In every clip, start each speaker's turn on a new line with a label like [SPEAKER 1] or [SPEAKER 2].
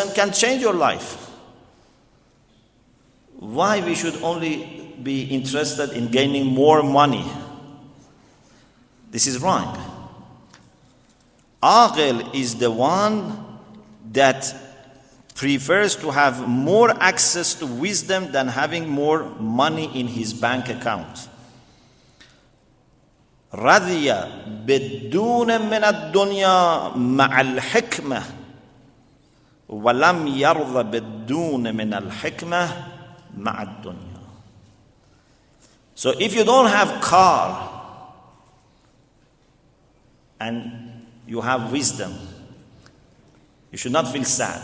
[SPEAKER 1] extent can change your life. Why we should only be interested in gaining more money? This is wrong. Aqil is the one that prefers to have more access to wisdom than having more money in his bank account. رضي بدون من الدنيا مع الحكمة ولم يرضى بدون من الحكمة مع الدنيا. So if you don't have car and you have wisdom, you should not feel sad.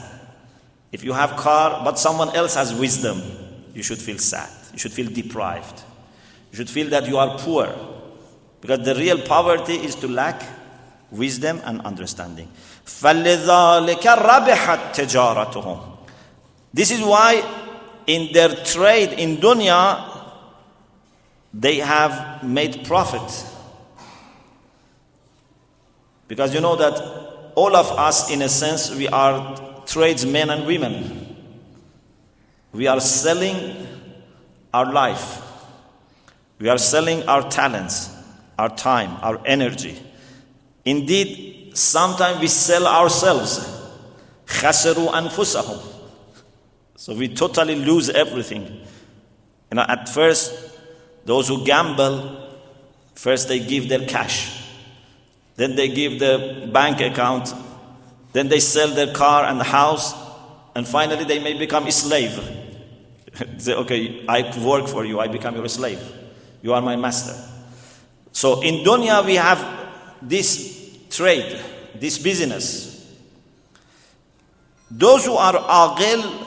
[SPEAKER 1] If you have car but someone else has wisdom, you should feel sad. You should feel deprived. You should feel that you are poor. Because the real poverty is to lack wisdom and understanding. فَلِذَلِكَ رَبِحَتْ تِجَارَتُهُمْ. This is why in their trade in dunya, they have made profit. Because you know that all of us, in a sense, we are tradesmen and women. We are selling our life. We are selling our talents, our time, our energy. Indeed, sometimes we sell ourselves. خَسَرُوا أَنفُسَهُمْ. So we totally lose everything. At first, those who gamble, first they give their cash. Then they give the bank account. Then they sell their car and the house. And finally they may become a slave. Say, okay, I work for you, I become your slave. You are my master. So in dunya we have this trade, this business. Those who are aqil,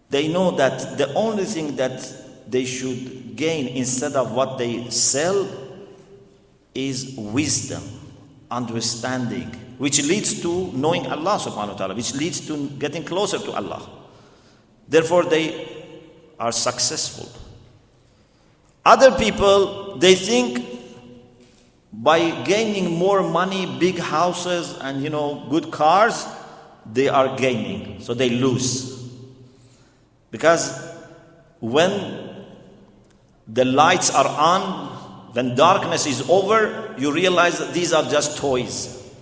[SPEAKER 1] they know that the only thing that they should gain instead of what they sell is wisdom, understanding, which leads to knowing Allah subhanahu wa ta'ala, which leads to getting closer to Allah. Therefore they are successful. Other people, they think by gaining more money, big houses and good cars, they are gaining. So they lose. Because when the lights are on, when darkness is over, you realize that these are just toys.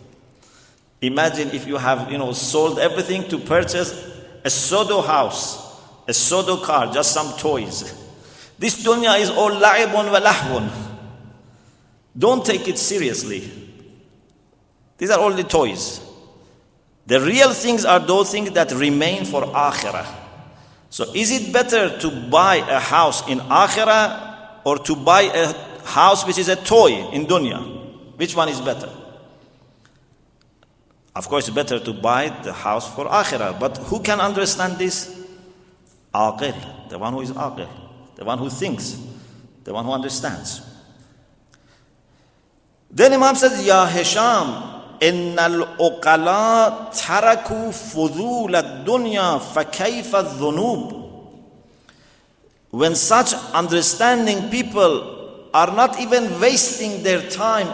[SPEAKER 1] Imagine if you have sold everything to purchase a pseudo house, a pseudo car, just some toys. This dunya is all la'ibun wa lahwun. Don't take it seriously. These are all the toys. The real things are those things that remain for akhirah. So is it better to buy a house in akhirah or to buy a house which is a toy in dunya? Which one is better? Of course, it's better to buy the house for akhirah. But who can understand this? Aqil, the one who is aqil, the one who thinks, the one who understands. Then Imam says, Ya Hisham, إن الأقلاء تركوا فضول الدنيا فكيف الذنوب. When such understanding people are not even wasting their time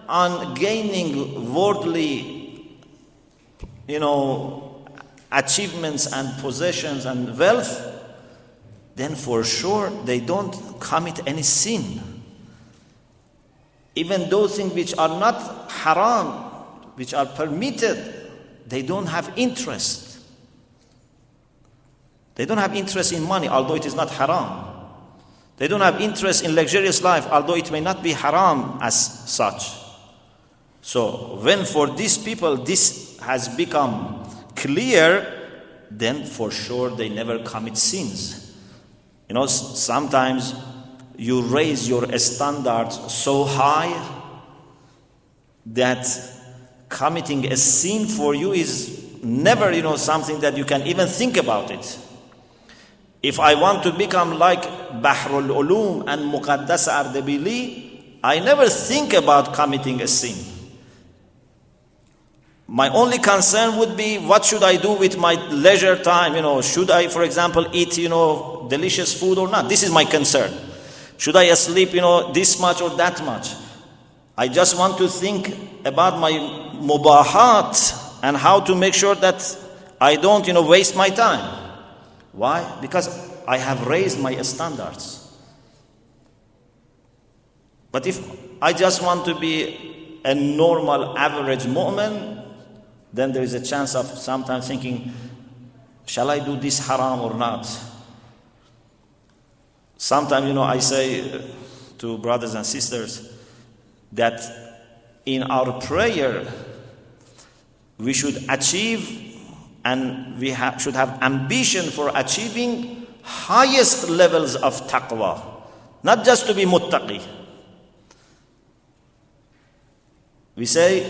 [SPEAKER 1] on gaining worldly, achievements and possessions and wealth, then for sure they don't commit any sin. Even those things which are not haram, which are permitted, they don't have interest. They don't have interest in money, although it is not haram. They don't have interest in luxurious life, although it may not be haram as such. So when for these people this has become clear, then for sure they never commit sins. Sometimes you raise your standards so high that committing a sin for you is never, something that you can even think about it. If I want to become like Bahrul Ulum and Muqaddas Ardebili, I never think about committing a sin. My only concern would be, what should I do with my leisure time? Should I, for example, eat, delicious food or not? This is my concern. Should I sleep, this much or that much? I just want to think about my mubahat and how to make sure that I don't, waste my time. Why? Because I have raised my standards. But if I just want to be a normal, average mu'min, then there is a chance of sometimes thinking, shall I do this haram or not? Sometimes, I say to brothers and sisters that in our prayer, we should achieve and we should have ambition for achieving highest levels of taqwa, not just to be muttaqi. We say,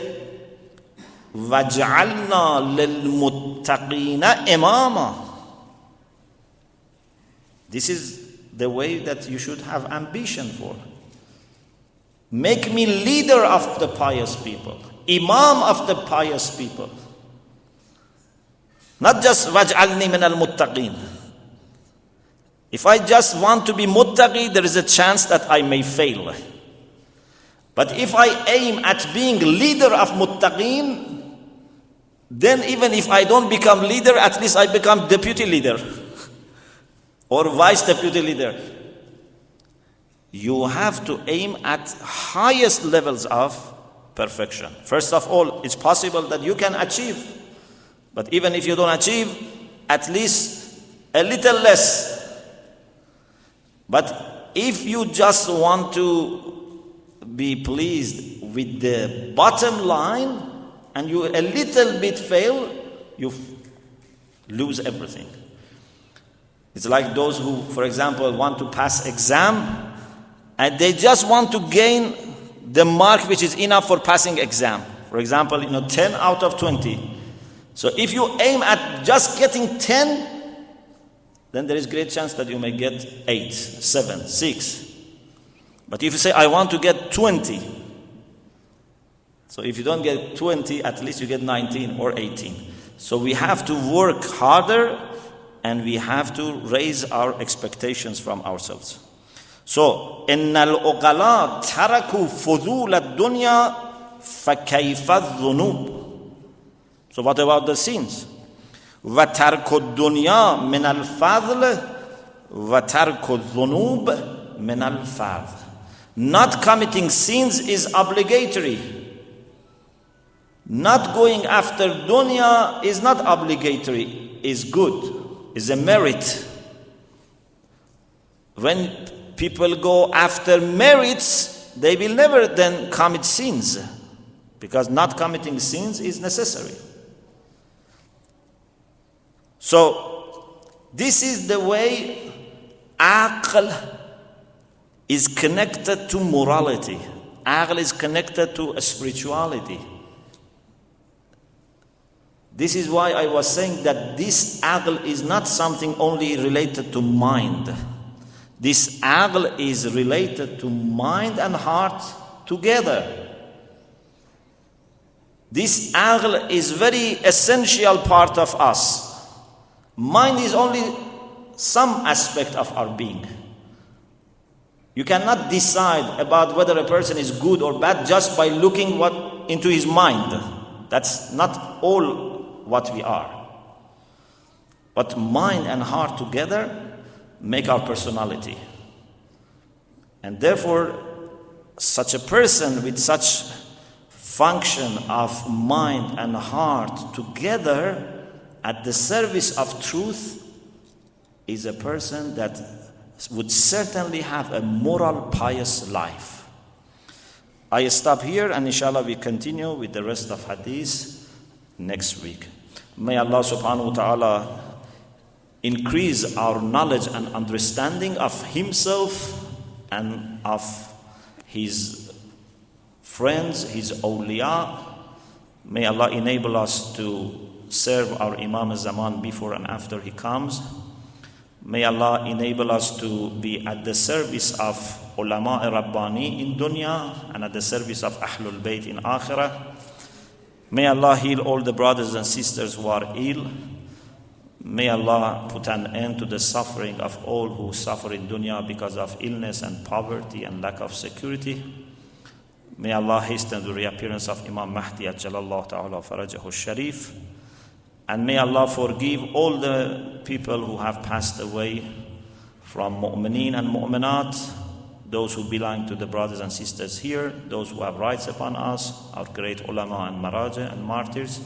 [SPEAKER 1] وَجْعَلْنَا لِلْمُتَّقِينَ إِمَامًا. This is the way that you should have ambition for. Make me leader of the pious people, imam of the pious people. Not just وَجْعَلْنِي مِنَ الْمُتَّقِينَ. If I just want to be muttaqi, there is a chance that I may fail. But if I aim at being leader of muttaqin, then even if I don't become leader, at least I become deputy leader or vice deputy leader. You have to aim at highest levels of perfection. First of all, it's possible that you can achieve. But even if you don't achieve, at least a little less. But if you just want to be pleased with the bottom line and you a little bit fail, you lose everything. It's like those who, for example, want to pass exam and they just want to gain the mark which is enough for passing exam. For example, 10 out of 20. So if you aim at just getting 10, then there is great chance that you may get 8, 7, 6. But if you say, I want to get 20, so if you don't get 20, at least you get 19 or 18. So we have to work harder and we have to raise our expectations from ourselves. So, إِنَّ الْأُقَلَاءَ تَرَكُوا فُضُولَ الدُّنْيَا فَكَيْفَ الذُّنُوبِ. So what about the sins? وَتَرْكُ الدُّنْيَا مِنَ الْفَضْلِ وَتَرْكُ الذُّنُوبِ مِنَ الْفَضْلِ. Not committing sins is obligatory. Not going after dunya is not obligatory, is good, is a merit. When people go after merits, they will never then commit sins, because not committing sins is necessary. So, this is the way aql is connected to morality. Aql is connected to spirituality. This is why I was saying that this aql is not something only related to mind. This aql is related to mind and heart together. This aql is very essential part of us. Mind is only some aspect of our being. You cannot decide about whether a person is good or bad just by looking into his mind. That's not all what we are. But mind and heart together make our personality. And therefore, such a person with such function of mind and heart together at the service of truth is a person that would certainly have a moral, pious life. I stop here and inshallah we continue with the rest of hadith next week. May Allah subhanahu wa ta'ala increase our knowledge and understanding of Himself and of His friends, His awliya. May Allah enable us to serve our Imam al-Zaman before and after he comes. May Allah enable us to be at the service of ulama Rabbani in dunya and at the service of Ahlul Bayt in akhirah. May Allah heal all the brothers and sisters who are ill. May Allah put an end to the suffering of all who suffer in dunya because of illness and poverty and lack of security. May Allah hasten the reappearance of Imam Mahdi Ajjalallahu Ta'ala Farajahu Sharif. And may Allah forgive all the people who have passed away from mu'mineen and mu'minat, those who belong to the brothers and sisters here, those who have rights upon us, our great ulama and maraja and martyrs.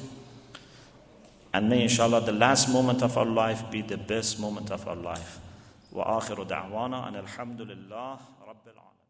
[SPEAKER 1] And may inshallah the last moment of our life be the best moment of our life. Wa akhiru da'wana and alhamdulillah rabbil alamin.